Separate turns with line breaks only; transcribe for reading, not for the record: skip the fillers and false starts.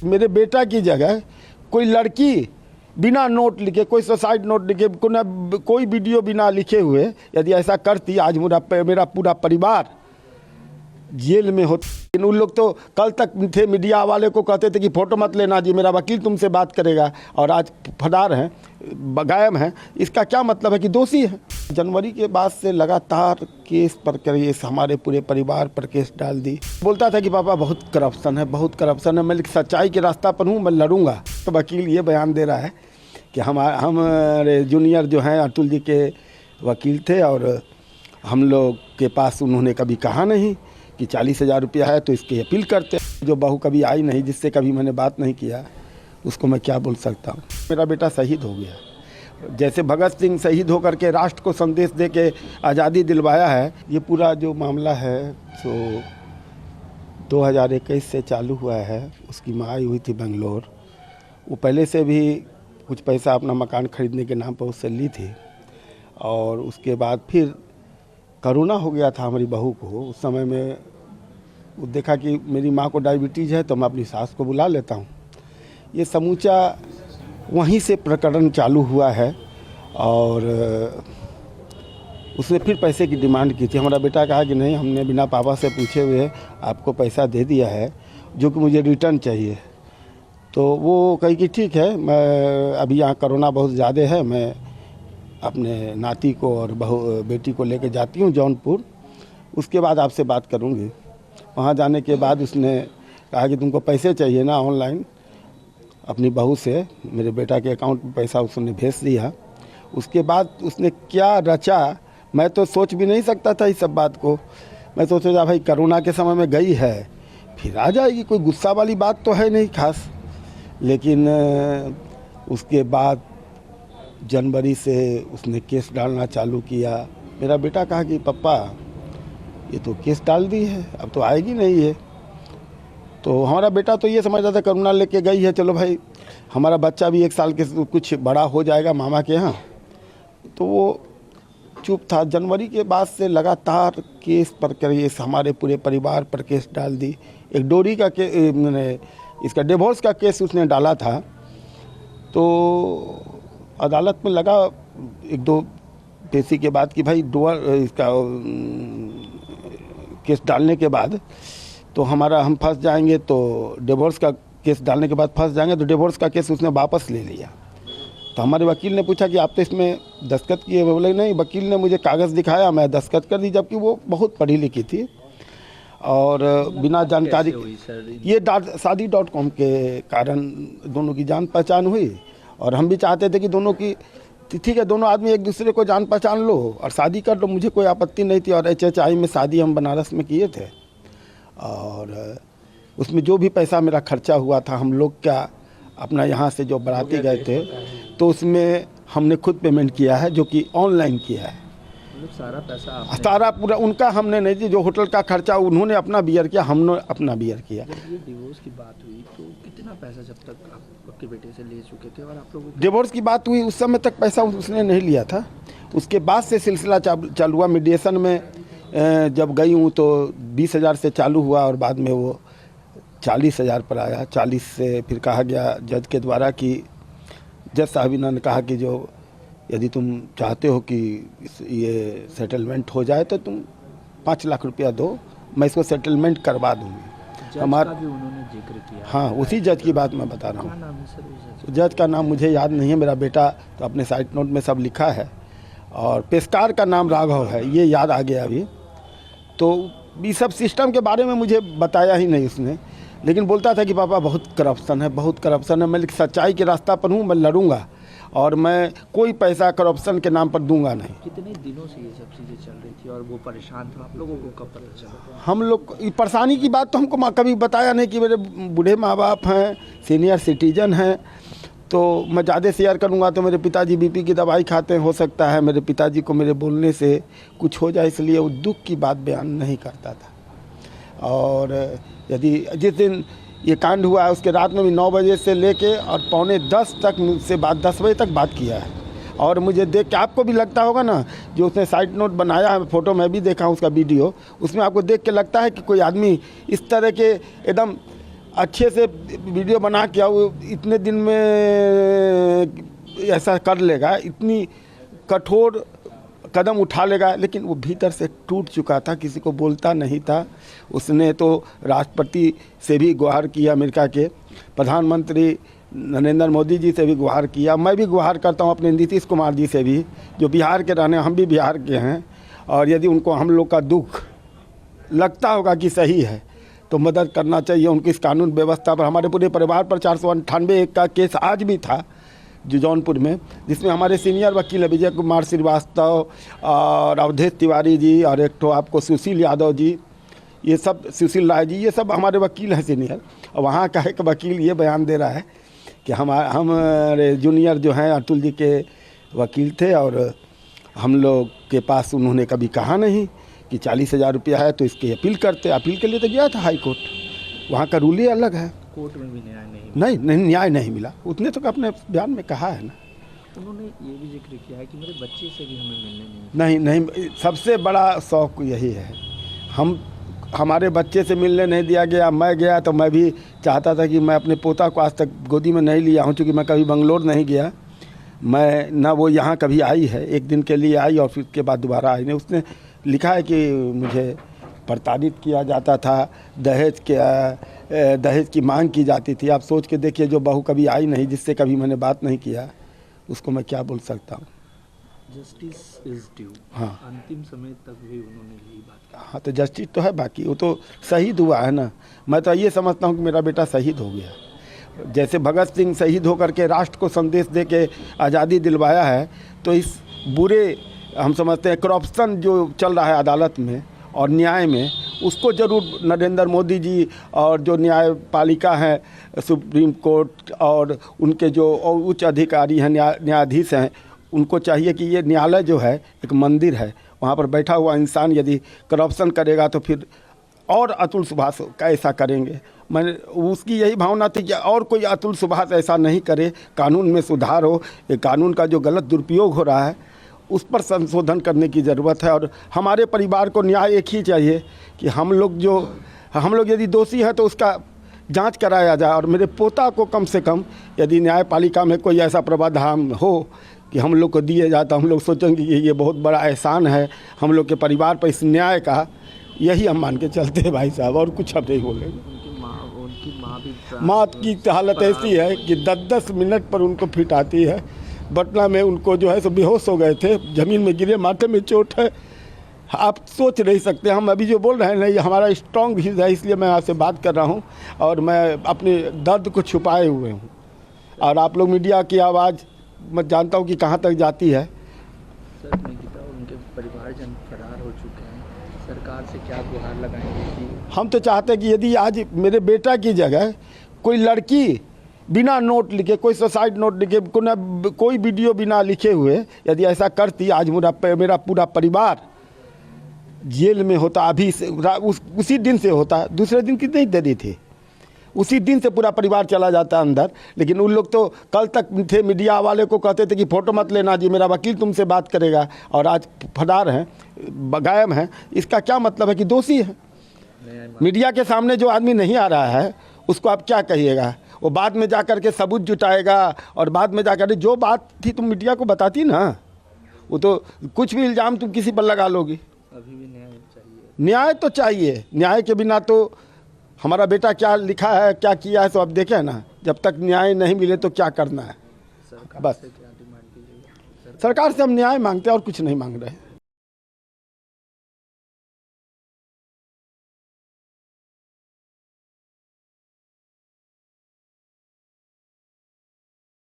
मेरे बेटा की जगह कोई लड़की बिना नोट लिखे, कोई सुसाइड नोट लिखे, कोई वीडियो बिना लिखे हुए यदि ऐसा करती, आज मेरा पूरा परिवार जेल में होता। उन लोग तो कल तक थे, मीडिया वाले को कहते थे कि फ़ोटो मत लेना जी, मेरा वकील तुमसे बात करेगा, और आज फरार हैं, गायब हैं। इसका क्या मतलब है कि दोषी है। जनवरी के बाद से लगातार केस पर केस, हमारे पूरे परिवार पर केस डाल दी। बोलता था कि पापा बहुत करप्शन है, बहुत करप्शन है। मैं सच्चाई के रास्ता पर हूँ, मैं लड़ूंगा। तो वकील ये बयान दे रहा है कि हमारे जूनियर जो हैं अतुल जी के वकील थे, और हम लोग के पास उन्होंने कभी कहा नहीं कि 40,000 रुपया है तो इसकी अपील करते। जो बहू कभी आई नहीं, जिससे कभी मैंने बात नहीं किया, उसको मैं क्या बोल सकता हूँ। मेरा बेटा शहीद हो गया, जैसे भगत सिंह शहीद होकर के राष्ट्र को संदेश दे के आज़ादी दिलवाया है। ये पूरा जो मामला है तो 2021 से चालू हुआ है। उसकी माँ आई हुई थी बेंगलोर, वो पहले से भी कुछ पैसा अपना मकान खरीदने के नाम पर उससे ली थी, और उसके बाद फिर कोरोना हो गया था हमारी बहू को। उस समय में वो देखा कि मेरी माँ को डायबिटीज़ है, तो मैं अपनी सास को बुला लेता हूँ। ये समूचा वहीं से प्रकरण चालू हुआ है, और उसने फिर पैसे की डिमांड की थी। हमारा बेटा कहा कि नहीं, हमने बिना पापा से पूछे हुए आपको पैसा दे दिया है, जो कि मुझे रिटर्न चाहिए। तो वो कही कि ठीक है, मैं अभी यहाँ कोरोना बहुत ज़्यादा है, मैं अपने नाती को और बेटी को लेकर जाती हूँ जौनपुर, उसके बाद आपसे बात करूँगी। वहाँ जाने के बाद उसने कहा कि तुमको पैसे चाहिए ना, ऑनलाइन अपनी बहू से मेरे बेटा के अकाउंट में पैसा उसने भेज दिया। उसके बाद उसने क्या रचा, मैं तो सोच भी नहीं सकता था इस सब बात को। मैं तो सोचा भाई कोरोना के समय में गई है, फिर आ जाएगी, कोई गुस्सा वाली बात तो है नहीं खास। लेकिन उसके बाद जनवरी से उसने केस डालना चालू किया। मेरा बेटा कहा कि पापा ये तो केस डाल दी है, अब तो आएगी नहीं है। तो हमारा बेटा तो ये समझ रहा था करुणा लेके गई है, चलो भाई हमारा बच्चा भी 1 साल के कुछ बड़ा हो जाएगा मामा के यहाँ, तो वो चुप था। जनवरी के बाद से लगातार केस पर केस, हमारे पूरे परिवार पर केस डाल दी। एक डोरी का इसका डिवोर्स का केस उसने डाला था, तो अदालत में लगा 1-2 पेशी के बाद कि भाई इसका केस डालने के बाद तो हम फंस जाएंगे, तो डिवोर्स का केस डालने के बाद फंस जाएंगे, तो डिवोर्स का केस उसने वापस ले लिया। तो हमारे वकील ने पूछा कि आप तो इसमें दस्तखत किए? बोले नहीं, वकील ने मुझे कागज़ दिखाया, मैं दस्तखत कर दी, जबकि वो बहुत पढ़ी लिखी थी और बिना जानकारी। ये शादी.com के कारण दोनों की जान पहचान हुई, और हम भी चाहते थे कि दोनों की ठीक है, दोनों आदमी एक दूसरे को जान पहचान लो और शादी कर लो, मुझे कोई आपत्ति नहीं थी। और HHI में शादी हम बनारस में किए थे, और उसमें जो भी पैसा मेरा खर्चा हुआ था, हम लोग क्या अपना यहाँ से जो बाराती गए थे, तो उसमें हमने खुद पेमेंट किया है, जो कि ऑनलाइन किया है।
सारा पैसा
सारा पूरा उनका हमने नहीं दी। जो होटल का खर्चा उन्होंने अपना बियर किया, हमने अपना बियर किया।
जब ये डिवोर्स की बात हुई तो कितना पैसा जब तक आप आपके बेटे से ले चुके थे, और आप लोगों को
डिवोर्स की बात हुई उस समय तक पैसा उसने नहीं लिया था। उसके बाद से सिलसिला चालू हुआ। मीडिएशन में जब गई हूँ तो 20,000 से चालू हुआ, और बाद में वो 40,000 पर आया। 40 से फिर कहा गया जज के द्वारा कि जज साहबिना ने कहा कि जो यदि तुम चाहते हो कि ये सेटलमेंट हो जाए तो तुम 5 लाख रुपया दो, मैं इसको सेटलमेंट करवा दूँगी।
हमारा भी उन्होंने जिक्र किया।
हाँ, उसी जज की बात मैं बता रहा हूँ।
क्या नाम है सर?
जज का नाम मुझे याद नहीं है, मेरा बेटा तो अपने साइड नोट में सब लिखा है, और पेशकार का नाम राघव है, ये याद आ गया अभी। तो ये सब सिस्टम के बारे में मुझे बताया ही नहीं उसने, लेकिन बोलता था कि पापा बहुत करप्शन है, बहुत करप्शन है। मैं सच्चाई के रास्ता पर हूँ, मैं लड़ूंगा, और मैं कोई पैसा करप्शन के नाम पर दूंगा नहीं।
कितने दिनों से ये सब चीज़ें चल रही थी और वो परेशान था? आप लोगों को कब पता चला?
हम लोग परेशानी की बात तो हमको कभी बताया नहीं कि मेरे बूढ़े माँ बाप हैं, सीनियर सिटीजन हैं, तो मैं ज़्यादा शेयर करूँगा तो मेरे पिताजी BP की दवाई खाते हैं, हो सकता है मेरे पिताजी को मेरे बोलने से कुछ हो जाए, इसलिए वो दुख की बात बयान नहीं करता था। और यदि जिस दिन ये कांड हुआ है उसके रात में भी 9 बजे से लेके और 9:45 तक मुझसे बात, 10 बजे तक बात किया है। और मुझे देख के आपको भी लगता होगा ना, जो उसने साइड नोट बनाया है, फ़ोटो मैं भी देखा हूँ उसका वीडियो, उसमें आपको देख के लगता है कि कोई आदमी इस तरह के एकदम अच्छे से वीडियो बना के वो इतने दिन में ऐसा कर लेगा, इतनी कठोर कदम उठा लेगा, लेकिन वो भीतर से टूट चुका था, किसी को बोलता नहीं था। उसने तो राष्ट्रपति से भी गुहार किया, अमेरिका के प्रधानमंत्री नरेंद्र मोदी जी से भी गुहार किया, मैं भी गुहार करता हूँ अपने नीतीश कुमार जी से भी, जो बिहार के रहने, हम भी बिहार के हैं। और यदि उनको हम लोग का दुख लगता होगा कि सही है तो मदद करना चाहिए उनकी इस कानून व्यवस्था पर। हमारे पूरे परिवार पर 498 का केस आज भी था जो जौनपुर में, जिसमें हमारे सीनियर वकील है विजय कुमार श्रीवास्तव और अवधेश तिवारी जी और एक तो आपको सुशील यादव जी, ये सब सुशील राय जी, ये सब हमारे वकील हैं सीनियर। और वहाँ का एक वकील ये बयान दे रहा है कि हमारे जूनियर जो हैं अतुल जी के वकील थे और हम लोग के पास उन्होंने कभी कहा नहीं कि 40,000 रुपया है तो इसकी अपील करते। अपील के लिए तो गया था हाई कोर्ट, वहाँ का रूल ही अलग है।
कोर्ट में भी न्याय
नहीं न्याय नहीं मिला, उतने तो अपने बयान में कहा है ना।
उन्होंने ये भी जिक्र किया है कि मेरे बच्चे से भी हमें मिलने
नहीं, सबसे बड़ा शौक यही है। हमारे बच्चे से मिलने नहीं दिया गया। मैं गया तो मैं भी चाहता था कि मैं अपने पोता को आज तक गोदी में नहीं लिया हूँ, चूँकि मैं कभी बंगलोर नहीं गया। मैं ना वो यहाँ कभी आई है, एक दिन के लिए आई और फिर उसके बाद दोबारा आई नहीं। उसने लिखा है कि मुझे प्रताड़ित किया जाता था, दहेज की मांग की जाती थी। आप सोच के देखिए, जो बहू कभी आई नहीं, जिससे कभी मैंने बात नहीं किया, उसको मैं क्या बोल सकता हूँ।
Justice is due.
हाँ,
अंतिम समय तक भी उन्होंने यही बात की।
हाँ, तो जस्टिस तो है, बाकी वो तो शहीद हुआ है ना। मैं तो ये समझता हूँ कि मेरा बेटा शहीद हो गया। जैसे भगत सिंह शहीद होकर के राष्ट्र को संदेश दे के आज़ादी दिलवाया है, तो इस बुरे, हम समझते हैं करप्शन जो चल रहा है अदालत में और न्याय में, उसको ज़रूर नरेंद्र मोदी जी और जो न्यायपालिका है सुप्रीम कोर्ट और उनके जो उच्च अधिकारी हैं, न्यायाधीश हैं, उनको चाहिए कि ये न्यायालय जो है एक मंदिर है, वहाँ पर बैठा हुआ इंसान यदि करप्शन करेगा तो फिर और अतुल सुभाष कैसा करेंगे। मैंने उसकी यही भावना थी कि और कोई अतुल सुभाष ऐसा नहीं करे, कानून में सुधार हो। ये कानून का जो गलत दुरुपयोग हो रहा है उस पर संशोधन करने की ज़रूरत है। और हमारे परिवार को न्याय एक ही चाहिए कि हम लोग यदि दोषी हैं तो उसका जांच कराया जाए। और मेरे पोता को कम से कम यदि न्यायपालिका में कोई ऐसा प्रावधान हो कि हम लोग को दिए जाए, तो हम लोग सोचेंगे कि ये बहुत बड़ा एहसान है हम लोग के परिवार पर इस न्याय का। यही हम मान के चलते हैं भाई साहब, और कुछ हम नहीं बोलेंगे।
उनकी
माँ की हालत ऐसी है कि 10-10 मिनट पर उनको फिट आती है। पटना में उनको जो है सो बेहोश हो गए थे, ज़मीन में गिरे, माथे में चोट है। आप सोच नहीं सकते, हम अभी जो बोल रहे हैं ना, ये हमारा स्ट्रॉन्ग व्यूज़ है, इसलिए मैं आपसे बात कर रहा हूँ और मैं अपने दर्द को छुपाए हुए हूँ। और आप लोग मीडिया की आवाज़ मैं जानता हूँ कि कहाँ तक जाती है।
सर, निकिता और उनके परिवारजन फरार हो चुके हैं, सरकार से क्या गुहार लगाएंगे कि
हम तो चाहते हैं कि यदि आज मेरे बेटा की जगह कोई लड़की बिना नोट लिखे, कोई सुसाइड नोट लिखे, कोई वीडियो बिना लिखे हुए यदि ऐसा करती, आज मेरा पूरा परिवार जेल में होता। अभी से उसी दिन से होता, दूसरे दिन की नहीं देरी थी, उसी दिन से पूरा परिवार चला जाता अंदर। लेकिन उन लोग तो कल तक थे, मीडिया वाले को कहते थे कि फ़ोटो मत लेना जी, मेरा वकील तुमसे बात करेगा, और आज फरार हैं, गायब हैं। इसका क्या मतलब है कि दोषी है। मीडिया के सामने जो आदमी नहीं आ रहा है उसको आप क्या कहिएगा। वो बाद में जा कर के सबूत जुटाएगा और बाद में जा कर जो बात थी तुम मीडिया को बताती ना, वो तो कुछ भी इल्ज़ाम तुम किसी पर लगा लोगी।
अभी भी न्याय चाहिए।
न्याय तो चाहिए, न्याय के बिना तो हमारा बेटा क्या लिखा है, क्या किया है, तो अब देखें ना। जब तक न्याय नहीं मिले तो क्या करना है।
सरकार
बस
से क्या डिमांड कीजिएगा?
सरकार से हम न्याय मांगते हैं और कुछ नहीं मांग रहे हैं।